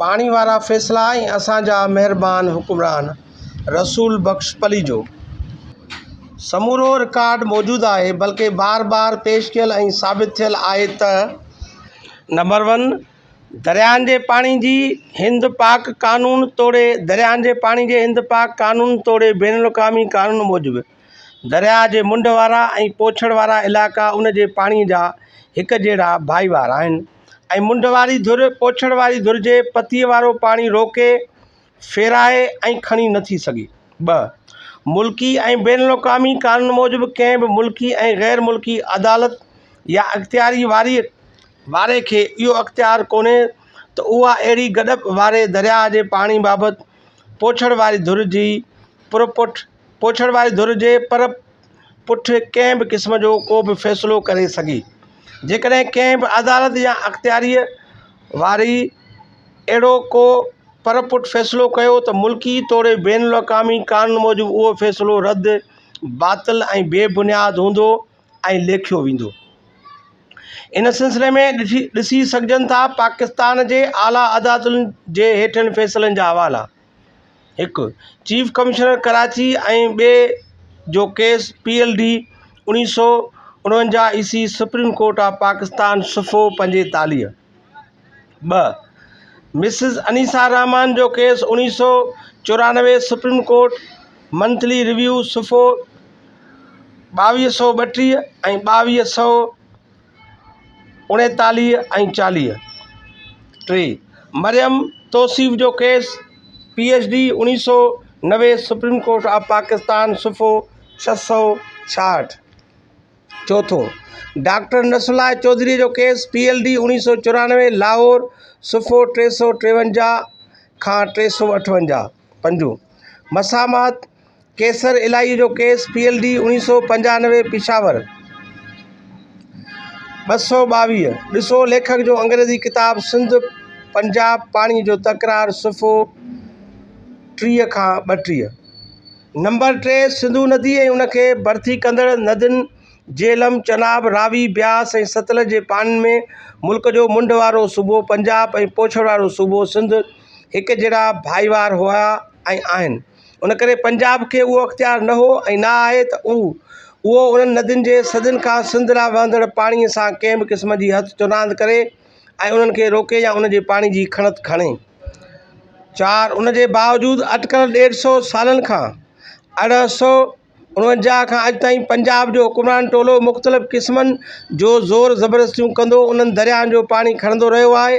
पानी वारा फ़ैसिला ऐं असांजा महिरबान हुक्मरान रसूल बख़्श पली जो समूरो रिकॉर्ड मौजूदु आहे, बल्कि बार बार पेश कयल ऐं साबित थियल आहे त नंबर 1 दरियाहनि जे पाणी जी हिंद पाक कानून तोड़े दरियाहनि जे पाणी जे हिंद पाक कानून तोड़े बैनुल अक़वामी कानून मूजिबि दरिया जे मुंड वारा ऐं पोछड़ वारा इलाइक़ा उन जे पाणीअ जा हिक जहिड़ा भाईवार आहिनि ऐं मुंड वारी धुर पोछड़ वारी धुर जे पतीअ वारो पाणी रोके फेराए ऐं खणी नथी सघे। 2 मुल्की ऐं बैनुल अक़वामी कानून मूजिबि कंहिं बि मुल्की ऐं गैर मुल्की अदालत या अख़्तियारी वारे खे इहो अख़्तियार कोन्हे त उहा अहिड़ी गॾप वारे दरिया जे पाणी बाबति पोछड़ वारी धुर जे पर पुठि कंहिं बि क़िस्म जो को बि फ़ैसिलो करे सघे। जेकॾहिं कंहिं बि अदालत या अख़्तियारीअ वारी अहिड़ो को परपुट फ़ैसिलो कयो त मुल्की तोड़े बैनुल अक़वामी कानून मूजिबि उहो फ़ैसिलो रद्द, बातिल ऐं बेबुनियाद हूंदो ऐं लेखियो वेंदो। इन सिलसिले में ॾिसी सघिजनि था पाकिस्तान जे आला अदालतुनि जे हेठियनि फ़ैसिलनि जा हवाला। 1 चीफ कमिश्नर कराची ऐं ॿिए जो केस PLD 1949 ईस्वी सुप्रीम कोर्ट ऑफ पाकिस्तान सुफ़ो 45। 2 मिसिस अनीसा रहमान जो case 1994 supreme court monthly review सुफ़ो 2232 ऐं 2239 ऐं 40। 3 मरियम तौसीफ़ जो case PhD 1990 supreme court of Pakistan सुफ़ो 666। 4 डॉक्टर नसरुल्लाह चौधरी जो केस PLD 1994 लाहौर सुफ़ो 353 खां 358। 5 मसामत कैसर इलाही जो केस PLD 1995 पेशावर 222। ॾिसो लेखक जो अंग्रेज़ी किताब सिंध पंजाब पाणी जो तकरार सुफ़ो 30 खां 32। नंबर 3 सिंधु नदी ऐं उनखे भर्ती कंदड़ नदियुनि झेलम, चनाब, रावी, ब्यास ऐं सतलज जे पाणिनि में मुल्क जो मुंड वारो सूबो पंजाब ऐं पोछड़ वारो सूबो सिंध हिक जहिड़ा भाईवार हुआ ऐं आहिनि। उन करे पंजाब खे उहो अख़्तियार न हो ऐं न आहे त उहो उन्हनि नदियुनि जे सदियुनि खां सिंध लाइ वहंदड़ पाणीअ सां कंहिं बि क़िस्म जी हथ चुनांद करे ऐं उन्हनि खे रोके या उन जे पाणी जी खणत खणे। 4 उन जे बावजूदि अटकल 150 सालनि खां 1849 खां अॼु ताईं पंजाब जो हुकुमरान टोलो मुख़्तलिफ़ क़िस्मनि जो ज़ोर ज़बरदस्तियूं कंदो उन्हनि दरियाहनि जो पाणी खणंदो रहियो आहे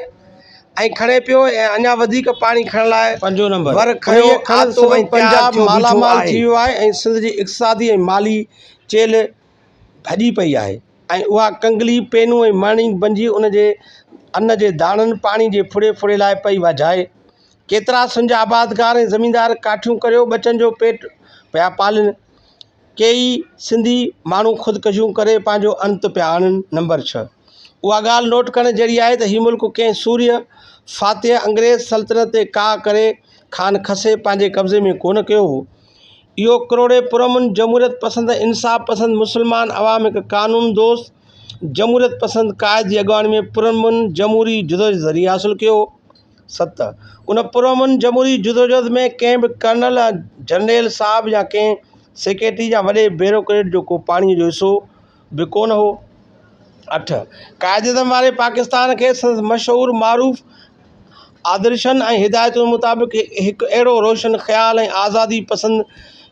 ऐं खणे पियो ऐं अञा वधीक पाणी खणण लाइ 5 नंबर वर खयो आतो ऐं पंजाब मालामाल थी वियो आहे ऐं सिंध जी इक़्तिसादी ऐं माली चेल भॼी पई आहे ऐं उहा कंगली पेनू ऐं मणी बंजी उन जे अन्न जे दाणनि पाणी जे फुड़े फुड़े लाइ पई वॼाए। केतिरा सिंध आबादगार ऐं ज़मींदार काठियूं करियो बचनि जो पेट पिया पालनि। कई सिंधी माण्हू ख़ुदकशियूं करे पंहिंजो अंत पिया आणनि। नंबर 6 उहा ॻाल्हि नोट करण जहिड़ी आहे त हीउ मुल्क कंहिं सूर्य फ़ातिह अंग्रेज़ सल्तनत ते का करे ख़ान खसे पंहिंजे कब्ज़े में कोन कयो हो। इहो करोड़े पुरअमन जमहूरियत पसंद इंसाफ़ पसंद मुस्लमान अवाम हिकु कानून दोस्त जमहूरियत पसंद क़ाइद जी अॻुवाणी में पुरअमन जमहूरी जुदोजहद ज़रिए हासिलु कयो। 7 उन पुरअमन जमहूरी जुदोजहद में कंहिं बि कर्नल जनरल साहब या कंहिं सेक्रेटरी या वॾे ब्यूरोक्रेट जो को पाणीअ जो हिसो बि कोन हो। 8 क़ाइदे वारे पाकिस्तान खे मशहूरु मारूफ़ आदर्शनि ऐं हिदायतुनि मुताबिक़ हिकु अहिड़ो रोशन ख़्याल ऐं आज़ादी पसंद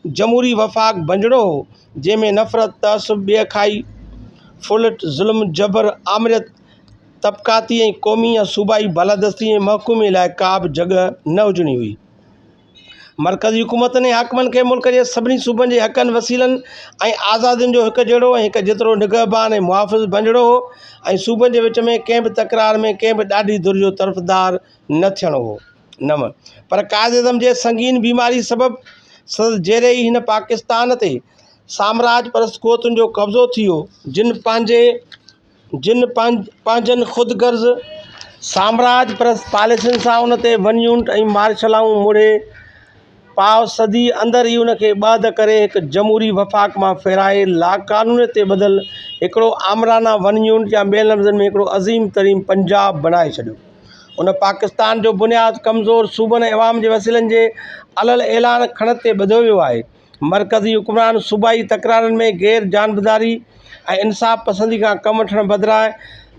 जमहूरी वफ़ाक़ बणिजणो हो जंहिंमें नफ़रत, तअसुब, बेअखाई, फुलट, ज़ुल्म, जबर, आमरियत, तबक़ाती ऐं क़ौमी या सूबाई बालादस्ती ऐं महकूमे लाइ का बि जॻह न हुजणी हुई। मरकज़ी हुकूमत ने हाकिमनि खे मुल्क जे सभिनी सूबनि जे हक़नि, वसीलनि ऐं आज़ादियुनि जो हिकु जहिड़ो ऐं हिकु जेतिरो निगहबान ऐं मुहाफ़िज़ बणिजणो हो ऐं सूबनि जे विच में कंहिं बि तकरार में कंहिं बि ॾाढी धुर जो तरफ़दार न थियणो हो। 9 पर क़ाइद-ए-आज़म जे संगीन बीमारी सबबि सदर जेरे ई हिन पाकिस्तान ते साम्राज परस्त क़ुवतुनि जो कब्ज़ो थी वियो जिन पंहिंजनि ख़ुदगर्ज़ साम्राज परस्त पॉलिसियुनि सां उन ते वन यूनिट ऐं मार्शलाऊं मुड़े पाव सदी अंदरि ई उनखे ॿध करे हिकु जमहूरी वफ़ाक़ मां फेराए लाक़ानून ते बदल हिकिड़ो आमराना वन यूनिट या ॿियनि लफ़्ज़नि में हिकिड़ो अज़ीम तरीन पंजाब बणाए छॾियो। उन पाकिस्तान जो बुनियाद कमज़ोर सूबनि ऐं अवाम जे वसीलनि जे अलल ऐलान खणत ते ॿधो वियो आहे। मरकज़ी हुक्मरान सूबाई तकरारनि में गैर जानबदारी ऐं इंसाफ़ पसंदी खां कमु वठण बदिरां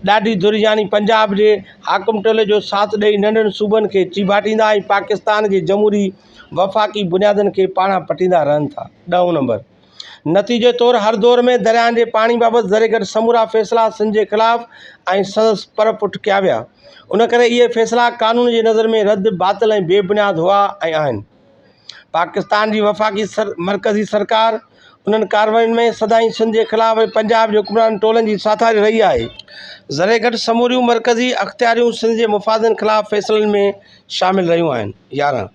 ॾाढी धुरी यानी पंजाब जे हाकुम टोले जो साथ ॾेई नंढनि सूबनि खे चीबाटींदा ऐं पाकिस्तान जे जमहूरी वफ़ाक़ी बुनियादनि खे पाणा पटींदा रहनि था। 10 नंबर नतीजे तौरु हर दौर में दरियाहनि जे पाणी बाबति ज़रे गॾु समूरा फ़ैसिला सिंध जे ख़िलाफ़ ऐं संदसि परपुठ कया विया। उन करे इहे फ़ैसिला क़ानून जे नज़र में रद्द बातिल ऐं बेबुनियाद हुआ ऐं आहिनि। पाकिस्तान जी वफ़ाक़ी मरकज़ी सरकार उन्हनि कार्रवाइयुनि में सदाईं सिंध जे ख़िलाफ़ ऐं पंजाब जे हुक्मरान टोलनि जी साथारी रही आहे। ज़रे गॾु समूरियूं मरकज़ी अख़्तियारियूं सिंध जे मुफ़ादनि ख़िलाफ़ फ़ैसिलनि में शामिल रहियूं आहिनि। 11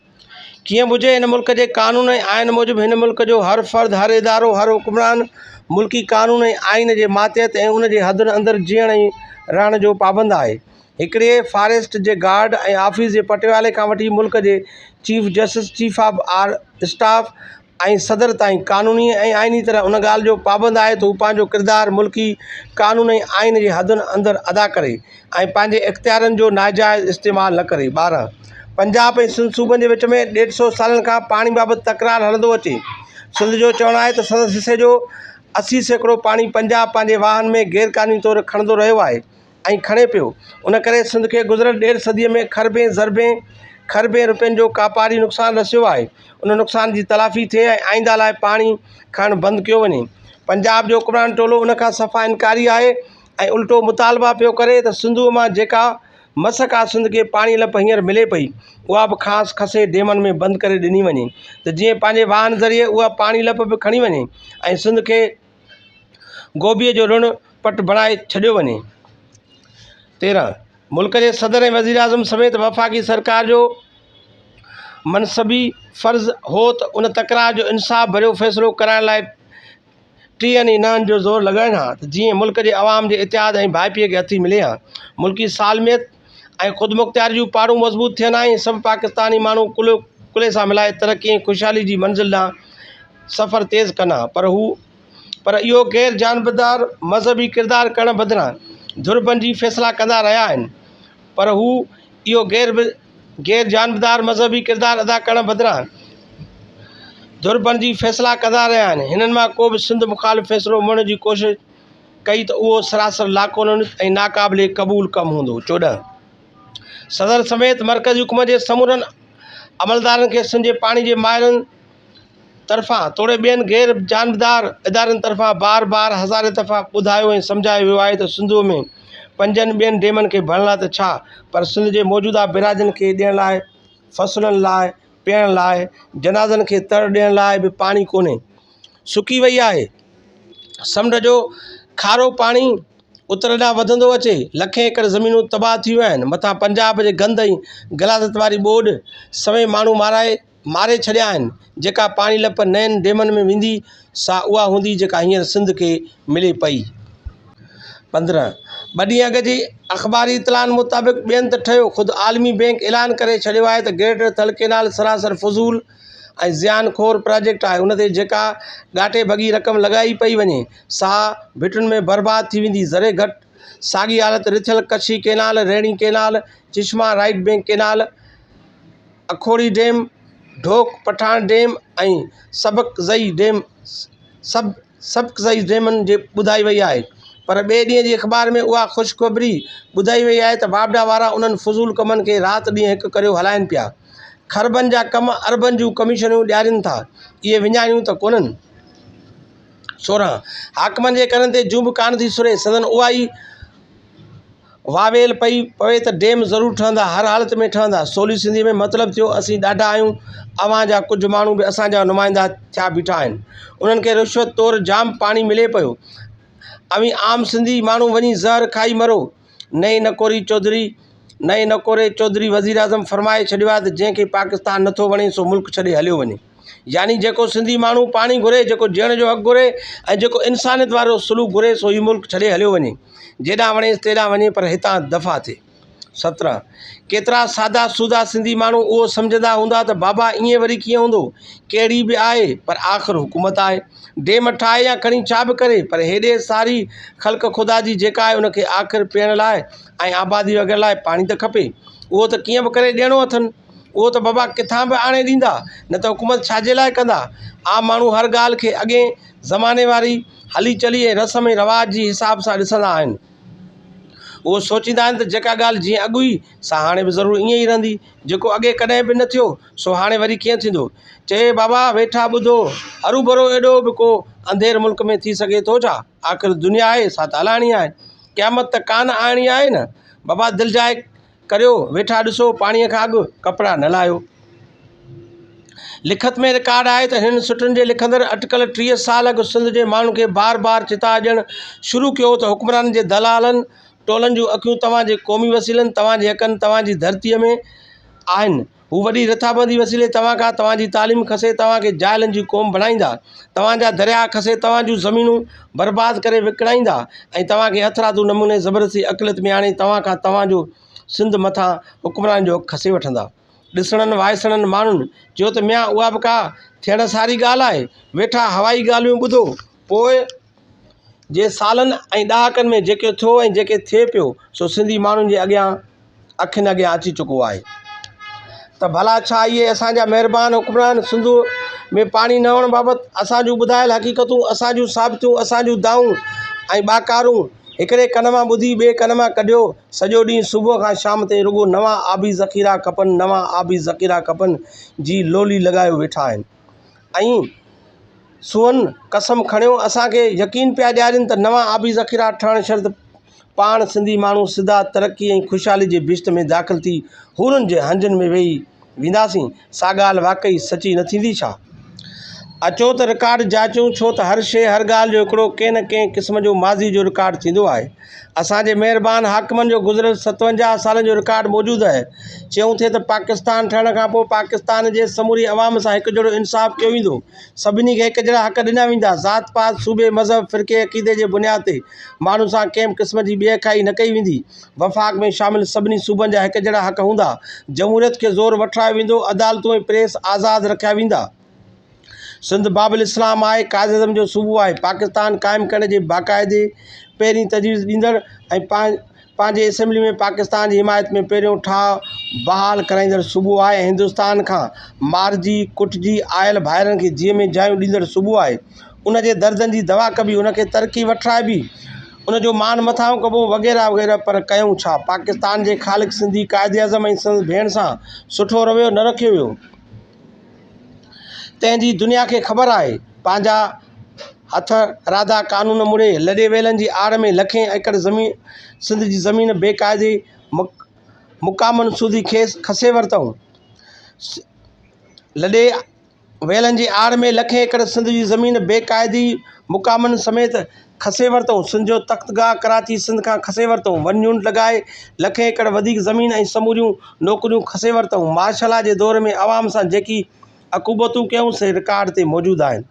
कीअं बि हुजे हिन मुल्क जे क़ानून ऐं आइन मूजिबि हिन मुल्क जो हर फ़र्द, हर इदारो, हर हुक्मरान मुल्की क़ानून ऐं आइन जे मातहत ऐं उन जे हदुनि अंदरि जीअण ऐं रहण जो पाबंद आहे। हिकिड़े फॉरेस्ट जे गार्ड ऐं ऑफिस जे पटिवाले खां वठी मुल्क जे chief justice, chief of staff ऐं सदर ताईं क़ानूनी ऐं आइनी तरह उन ॻाल्हि जो पाबंद आहे त हू पंहिंजो किरदारु मुल्की क़ानून ऐं आइन जे हदुनि अंदरि अदा करे ऐं पंहिंजे इख़्तियारनि जो नाजाइज़ इस्तेमालु न करे। 12 पंजाब ऐं सिंध सूबनि जे विच में 150 सालनि खां पाणी बाबति तकरार हलंदो अचे। सिंध जो चवणु आहे त संदसि हिसे जो 80% पाणी पंजाब पंहिंजे वाहन में गैर क़ानूनी तौरु खणंदो रहियो आहे ऐं खणे पियो। उन करे सिंध खे गुज़िरियल 1.5 सदीअ में खरबें रुपयनि जो कापारी नुक़सानु रसियो आहे। उन नुक़सान जी तलाफ़ी थिए ऐं आईंदा लाइ पाणी खणणु बंदि कयो वञे। पंजाब जो हुक्मरान टोलो उन खां सफ़ा इनकारी आहे ऐं उल्टो मुतालबा पियो करे त सिंधूअ मां जेका मसक आहे सिंध खे पाणी लप हींअर मिले पई उहा बि ख़ासि खसे डेमनि में बंदि करे ॾिनी वञे त जीअं पंहिंजे वाहन ज़रिए उहा पाणी लप बि खणी वञे ऐं सिंध खे गोभीअ जो ऋण पट बणाए छॾियो वञे। 13 मुल्क जे सदर ऐं वज़ीर आज़म समेत वफ़ाक़ी सरकार जो मनसबी फ़र्ज़ु हो त उन तकरार जो इंसाफ़ भरियो फ़ैसिलो कराइण लाइ 3 इनाहनि जो ज़ोर लॻाइनि हा त जीअं मुल्क जे अवाम जे इतिहाद ऐं भाइपीअ खे हथी मिले हा। मुल्की सालमियत ऐं ख़ुदमुख़्तियारी जूं पाड़ूं मज़बूत थियनि ऐं सभु पाकिस्तानी माण्हू कुले सां मिलाए तरक़ी ऐं ख़ुशहाली जी मंज़िल ॾांहुं सफ़र तेज़ कनि हा। पर इहो गैर जानबदार मज़हबी किरदारु करण बदिरां धुरबंदी फ़ैसिला कंदा रहिया आहिनि। पर हू इहो गैर जानबदार मज़हबी किरदारु अदा करण बदिरां धुरबंदी फ़ैसिला कंदा रहिया आहिनि। हिननि मां को बि सिंध मुख़ालिफ़ फ़ैसिलो मुड़ण जी कोशिशि कई त उहो सरासर लाक़ानूनी ऐं नाक़ाबिले क़बूल कमु हूंदो। 14 सदर समेत मरकज़ी हुकूमत जे समूरनि अमलदारनि खे सिंध जे पाणी जे माहिरनि तरफ़ां तोड़े ॿियनि गैर जानबदार इदारनि तरफ़ां बार बार हज़ारे दफ़ा ॿुधायो ऐं सम्झायो वियो आहे त सिंधूअ में 5 ॿियनि डेमनि खे भरण लाइ त छा, पर सिंध जे मौजूदा बिराजनि खे ॾियण लाइ, फ़सुलनि लाइ, पीअण लाइ, जनाज़नि खे तर ॾियण लाइ बि पाणी कोन्हे। सुकी वई आहे। समुंड जो खारो पाणी उतर ॾांहुं वधंदो अचे। लखें एकड़ ज़मीनूं तबाह थी वियूं आहिनि। मथां पंजाब जे गंद ऐं गलादत वारी ॿोॾि सवें माण्हू मारे छॾिया आहिनि। जेका पाणी लप नयनि डेमनि में वेंदी सा उहा हूंदी जेका हींअर सिंध खे मिले पई। 15 ॿ ॾींहं अॻु जी अख़बारी इतलाउनि मुताबिक़ ॿियनि त ठहियो, ख़ुदि आलमी बैंक ऐलान करे छॾियो आहे त ग्रेटर थल केनाल सरासर फज़ूल ऐं ज़ियानखोर प्रोजेक्ट आहे। उन ते जेका ॻाटे भॻी रक़म लॻाई पई वञे सा भिटुनि में बर्बाद थी वेंदी। ज़रे घटि साॻी हालत रिथियल Kachhi canal, Rainee canal, Chashma right bank canal, Akhori dam, Dhok Pathan dam ऐं सबकज़ई डैमनि जे ॿुधाई वई आहे। पर ॿिए ॾींहं जी अख़बार में उहा ख़ुशख़बरी ॿुधाई वई आहे त वापडा वारा उन्हनि फज़ूल कमनि खे राति ॾींहुं हिकु करियो हलाइनि पिया। ख़रबनि जा कम अरबनि जूं कमीशनूं ॾियारीनि था, इहे विञाइणियूं त कोन्हनि। 16 हाकिमनि जे करनि ते जूं बि कान थी सुरे, सदन उहा ई वावेल पई पवे त डैम ज़रूरु ठहंदा, हर हालत में ठहंदा। सोली सिंधी में मतिलबु थियो असीं ॾाढा आहियूं, अवां जा कुझु माण्हू बि असांजा नुमाइंदा थिया बीठा आहिनि। उन्हनि खे रिश्वत तौरु जाम पाणी मिले पियो। अवी आम सिंधी माण्हू वञी ज़हर खाई मरो। नई नकोरे चौधरी वज़ीर आज़म फरमाए छॾियो आहे त जंहिंखे पाकिस्तान नथो वणे सो मुल्क छॾे हलियो वञे। यानी जेको सिंधी माण्हू पाणी घुरे, जेको जीअण जो हक़ु घुरे ऐं जेको इंसानियत वारो सलूक घुरे सो हीउ मुल्क छॾे हलियो वञे। जेॾां वणेसि तेॾां वञे पर हितां दफ़ा थिए। 17 केतिरा सादा सूदा सिंधी माण्हू उहो सम्झंदा हूंदा त बाबा ईअं वरी कीअं हूंदो, कहिड़ी बि आहे पर आख़िर हुकूमत आहे। डेम ठाहे या खणी छा बि करे, पर हेॾे सारी ख़ल्क़ ख़ुदा जी जेका आहे उनखे आख़िर पीअण लाइ ऐं आबादी वग़ैरह लाइ पाणी त खपे। उहो त कीअं बि करे ॾियणो अथनि, उहो त बाबा किथां बि आणे ॾींदा, न त हुकूमत छाजे लाइ कंदा। आम माण्हू हर ॻाल्हि खे अॻे ज़माने वारी हली चली ऐं रस्म ऐं रवाज जी हिसाब सां ॾिसंदा आहिनि। उहो सोचींदा आहिनि त जेका ॻाल्हि जीअं अॻु हुई सा हाणे बि ज़रूरु ईअं ई रहंदी, जेको अॻे कॾहिं बि न थियो सो हाणे वरी कीअं थींदो। चए बाबा वेठा ॿुधो, हरू भरो एॾो बि को अंधेर मुल्क में थी सघे थो छा? आख़िर दुनिया आहे सा त हलाइणी आहे, क़यामत त कान आणणी आहे न। बाबा दिलि जाए करियो, वेठा ॾिसो, पाणीअ खां अॻु कपिड़ा न लाहियो। लिखत में रिकॉर्ड आहे त हिन सुठनि जे लिखंदड़ अटकल 30 साल अॻु सिंध जे माण्हुनि खे बार बार चिता ॾियणु शुरू कयो त हुक्मराननि जे दलालनि टोलनि जूं अखियूं तव्हांजे क़ौमी वसीलनि, तव्हांजे हक़नि, तव्हांजी धरतीअ में आहिनि। हू वॾी रथाबंदी वसीले तव्हां खां तव्हांजी तालीम खसे, तव्हांखे जाइलनि जी क़ौम बणाईंदा, तव्हांजा दरिया खसे, तव्हांजूं ज़मीनूं बर्बादु करे विकिणाईंदा ऐं तव्हांखे हथरादू नमूने ज़बरदस्ती अक़लियत में आणे तव्हां खां तव्हांजो सिंध मथां हुक्मरान जो खसे वठंदा। ॾिसणनि वाइसणनि माण्हुनि चयो त मियां उहा बि का थियण सारी ॻाल्हि आहे। वेठा हवाई ॻाल्हियूं ॿुधो, पोइ जे सालनि ऐं ॾहाकनि में जेके थियो ऐं जेके थिए पियो सो सिंधी माण्हुनि जे अॻियां अखियुनि अॻियां अची चुको आहे। त भला छा इहे असांजा महिरबानी हुक्मरान सिंध में पाणी न हुअण बाबति असांजूं ॿुधायल हक़ीक़तूं, असांजूं साबितूं, असांजूं दाऊं ऐं ॿाकारूं हिकिड़े कन मां ॿुधी ॿिए कन मां कढियो। सॼो ॾींहुं सुबुह खां शाम ताईं रुॻो नवां आबी ज़ख़ीरा खपनि, नवां आबी ज़ख़ीरा खपनि जी लोली लॻायो वेठा आहिनि। ऐं सुहन कसम खणियो असांखे यकीन पिया ॾियारीनि त नवां आबी ज़ख़ीरा ठहणु शर्त पाण सिंधी माण्हू सिधा तरक़ी ऐं ख़ुशहाली जे बिश्त में दाख़िल थी हुरनि जे हंजनि में वेही वेंदासीं। सा ॻाल्हि वाक़ई सची न थींदी छा? अचो त रिकॉर्ड जाचूं, छो त हर शइ हर ॻाल्हि जो हिकिड़ो कंहिं न कंहिं क़िस्म जो माज़ी जो रिकॉर्ड थींदो आहे। असांजे महिरबानी हाकिमनि जो गुज़िरियल 57 सालनि जो रिकॉर्ड मौजूदु आहे। चयूं थिए त पाकिस्तान ठहण खां पोइ पाकिस्तान जे समूरी अवाम सां हिकु जहिड़ो इंसाफ़ कयो वेंदो, सभिनी खे हिकु जहिड़ा हक़ ॾिना वेंदा, ज़ात पात सूबे मज़हब फ़िरक़े अक़ीदे जे बुनियाद ते माण्हू सां कंहिं बि क़िस्म जी ॿिएकाई न कई वेंदी, वफ़ाक़ में शामिल सभिनी सूबनि जा हिकु जहिड़ा हक़ हूंदा, जमहूरियत खे ज़ोर वठायो वेंदो, अदालतूं ऐं प्रेस आज़ादु रखिया वेंदा। सिंध बाबुल इस्लाम आहे, कायद अज़म जो सूबो आहे। पाकिस्तान क़ाइमु करण जे बाक़ाइदे पहिरीं तजवीज़ ॾींदड़ ऐं पंहिंजे असेंबली में पाकिस्तान जी हिमायत में पहिरियों ठाह बहाल कराईंदड़ सूबो आहे ऐं हिंदुस्तान खां मारिजी कुटिजी आयल भाइरनि खे जीअं में जायूं ॾींदड़ सूबो आहे। उनजे दर्दनि जी दवा कबी, उनखे तरक़ी वठाइबी, उनजो मान मथां कबो वग़ैरह वग़ैरह। पर कयूं छा? पाकिस्तान जे ख़ालिक़ सिंधी कायद अज़म ऐं संदसि भेण सां सुठो रवैयो न रखियो वियो। तंहिंजी दुनिया खे ख़बर आहे। पंहिंजा हथ राधा कानून मुड़े लॾे वेलनि जी आड़ में लखें एकड़ ज़मीन सिंध जी ज़मीन बेक़ाइदे मुक़ामनि सूदी खसे वरितऊं। लॾे वेलनि जी आड़ में लखें एकड़ सिंध जी ज़मीन बेक़ाइदी मुक़ामनि समेत खसे वरितऊं। सिंध जो तख़्तगाह कराची सिंध खां खसे वरितऊं। वन यूनिट लॻाए लखें एकड़ वधीक ज़मीन ऐं समूरियूं नौकरियूं खसे वरितऊं। मार्शल जे दौर में आवाम सां जेकी अक़ूबतूं कयूं से रिकॉर्ड ते मौजूदु आहिनि।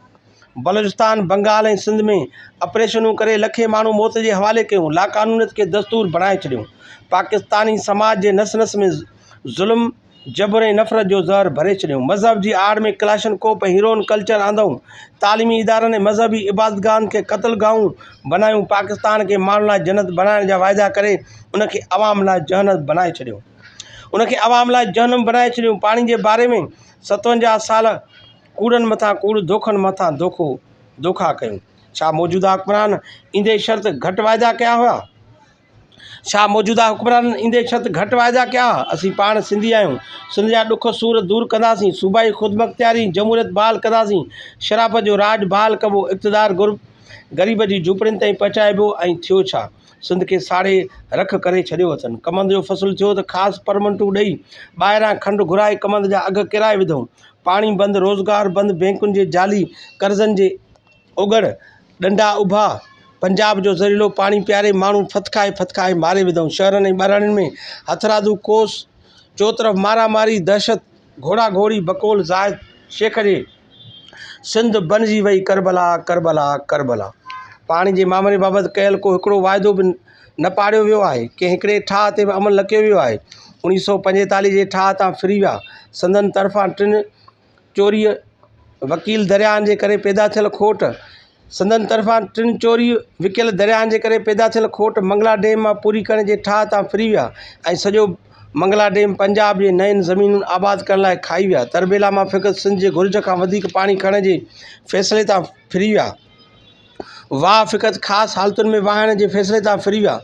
बलूचिस्तान, बंगाल ऐं सिंध में ऑपरेशनूं करे लखे माण्हू मौत जे हवाले कयूं, लाक़ानूनियत खे दस्तूर बणाए छॾियूं। पाकिस्तानी समाज जे नस नस में ज़ुल्म, जबर ऐं नफ़रत जो ज़हर भरे छॾियूं। मज़हब जी आड़ में क्लाशनकोप ऐं हीरोइन कल्चर आंदऊं। तालीमी इदारनि ऐं मज़हबी इबादतगाहनि खे क़त्लगाहूं बनायूं। पाकिस्तान खे माण्हुनि लाइ जन्नत बणाइण जा वाइदा करे उनखे अवाम लाइ जहन्नम बणाए छॾियूं। पाणी जे बारे में 57 साल कूड़नि मथां कूड़, धोखनि मथां धोखा कयूं। छा मौजूदा हुक्मरान ईंदे शर्त घटि वाइदा कया हुआ? असीं पाण सिंधी आहियूं। सिंध जा ॾुख सूर दूरि कंदासीं, सूबाई ख़ुदमुख़्तियारी जमहूरियत बहाल कंदासीं, शराफ़त जो राज बहाल कबो, इक़्तिदार ग़रीब जी झूपड़ियुनि ताईं पहुचाइबो। ऐं थियो छा? सिंध खे साड़े रख करे छॾियो अथनि। कमंद जो फ़सुलु थियो त ख़ासि परमंटूं ॾेई ॿाहिरां खंडु घुराए कमंद जा अघ किराए विधऊं। पाणी बंदि, रोज़गार बंदि, बैंकुनि जे जाली कर्ज़नि जे ओगड़, ॾंडा उभा, पंजाब जो ज़हरीलो पाणी पीआरे माण्हू फतकाए मारे विधऊं। शहरनि ऐं ॿारनि में हथरादू कोस, चोतरफ़ मारामारी, दहशत, घोड़ा घोड़ी, बकोल ज़ाहिद शेख जे सिंध बणिजी वई करबला। पाणी जे मामले बाबति कयल को हिकिड़ो वाइदो बि न पाढ़ियो वियो आहे। कंहिं हिकिड़े ठाह ते बि अमल न कयो वियो आहे। 1945 जे ठाह तां फिरी विया। संदनि तरफ़ां 3 चोरी वकील दरियाहनि जे करे पैदा थियल खोट मंगला डैम मां पूरी करण जे ठाह तां फिरी विया ऐं सॼो मंगला डैम पंजाब जे नयनि ज़मीनुनि आबाद करण लाइ खाई विया। तरबेला मां फ़क़ति सिंध जे घुर्ज खां वधीक पाणी खणण जे फ़ैसिले तां फिरी विया। वाह फ़क़ति ख़ासि हालतुनि में वहाइण जे फ़ैसिले तां फिरी विया।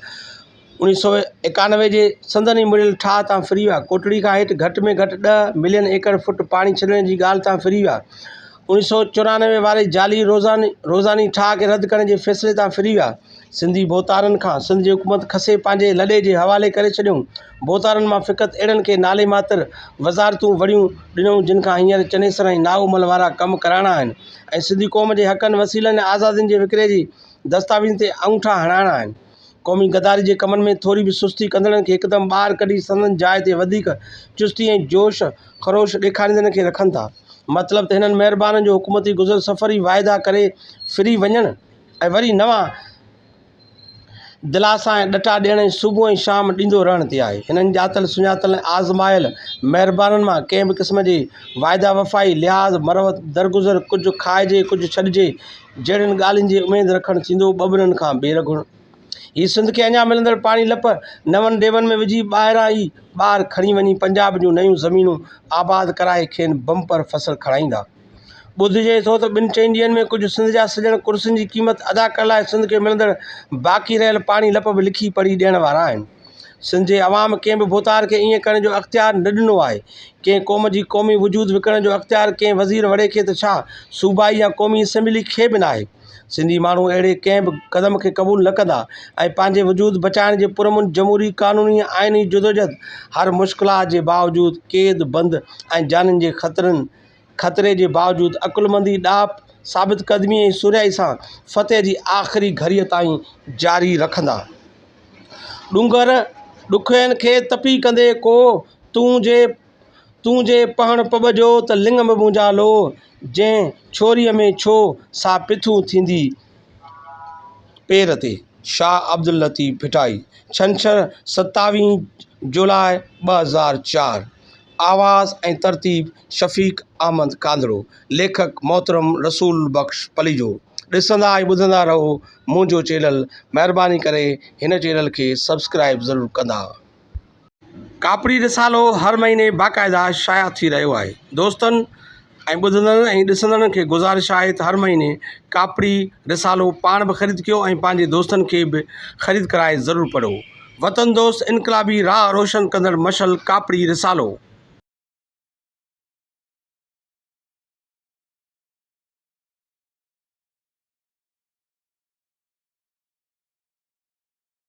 1991 जे संदनि ई मुड़ियल ठाह तां फिरी विया। कोटड़ी खां हेठि घटि में घटि 10 मिलियन एकड़ फुट पाणी छॾण जी ॻाल्हि तां फिरी विया। 1994 वारे जाली रोज़ानी ठाह खे रद्द करण जे फ़ैसिले तां फिरी विया। सिंधी बोतारनि खां सिंध जी हुकूमत खसे पंहिंजे लॾे जे हवाले करे छॾियऊं। बोतारनि मां फ़क़ति अहिड़नि खे नाले मात्र वज़ारतूं वड़ियूं ॾिनऊं जिन खां हींअर चनेसर ऐं नाओमल वारा कम कराइणा आहिनि ऐं सिंधी क़ौम जे हक़नि वसीलनि ऐं आज़ादियुनि जे विकिरे जी दस्तावेज़नि ते अंगूठा हणाइणा आहिनि। क़ौमी गद्दारी जे कमनि में थोरी बि सुस्ती कंदड़नि खे हिकदमि ॿाहिरि कढी संदनि जाइ ते वधीक चुस्ती ऐं जोश ख़रोश ॾेखारींदड़ खे रखनि था। मतिलबु त हिननि महिरबाननि जो हुकूमती गुज़र सफ़र ई वाइदा करे फिरी वञनि ऐं वरी नवां दिलासा ऐं ॾटा ॾियण ऐं सुबुह ऐं शाम ॾींदो रहण ते आहे। हिननि ॼातल सुञातल ऐं आज़मायल महिरबाननि मां कंहिं बि क़िस्म जे वाइदा वफ़ाई लिहाज़ मरवत दरगुज़र कुझु खाइजे कुझु छॾिजे जहिड़ियुनि ॻाल्हियुनि जी उमेदु रखणु थींदो ॿॿड़नि खां बेरघुण। हीअ सिंध खे अञा मिलंदड़ पाणी लप नवनि डेवनि में विझी ॿाहिरां ई ॿाहिरि खणी वञी पंजाब जूं नयूं ज़मीनूं आबाद कराए खेनि बम्पर फसल खणाईंदा। ॿुधिजे थो त 2-3 ॾींहंनि में कुझु सिंध जा सॼण कुर्सियुनि जी क़ीमत अदा करण लाइ सिंध खे मिलंदड़ बाक़ी रहियल पाणी लप बि लिखी पढ़ी ॾियण वारा आहिनि। सिंध जे अवाम कंहिं बि बोतार खे ईअं करण जो अख़्तियार न ॾिनो आहे। कंहिं क़ौम जी क़ौमी वजूद विकिणण जो अख़्तियार कंहिं वज़ीर वड़े खे त छा सूबाई या क़ौमी असेंबली खे बि न आहे। सिंधी माण्हू अहिड़े कंहिं बि क़दम खे क़बूल न कंदा ऐं पंहिंजे वजूद बचाइण जे पुरमुन जमहूरी क़ानूनी आइनी जदोजहद हर मुश्किलात जे बावजूद क़ैद बंद ऐं जाननि जे ख़तरे जे बावजूद अकुलमंदी ॾाप साबित क़दमी ऐं सुरियाई सां फ़तेह जी आख़िरी घड़ीअ ताईं जारी रखंदा। ॾुंगर ॾुखियनि खे तपी कंदे को तूं जे पहण पब जो त लिंग में मुंहिंजा लो जंहिं छोरीअ में छो सा पिथूं थींदी पेर ते। शाह अब्दुल लतीफ़ भिटाई। छंछरु 27 जुलाई 2004। आवाज़ ऐं तरतीब शफ़ीक़ अहमद कांदड़ो। लेखक मोहतरम रसूल बख़्श पलीजो। ॾिसंदा ऐं ॿुधंदा रहो मुंहिंजो चैनल। महिरबानी करे हिन चैनल खे सब्सक्राइब ज़रूरु कंदा। कापड़ी रिसालो हर महीने बाक़ाइदा शाया थी रहियो आहे। दोस्तनि ऐं ॿुधंदड़नि ऐं ॾिसंदड़नि खे गुज़ारिश आहे त हर महीने कापड़ी रिसालो पाण बि ख़रीद कयो ऐं पंहिंजे दोस्तनि खे बि ख़रीद कराए ज़रूरु पढ़ो। वतन दोस्त इनकलाबी राह रोशन कंदड़ मशल कापड़ी रिसालो।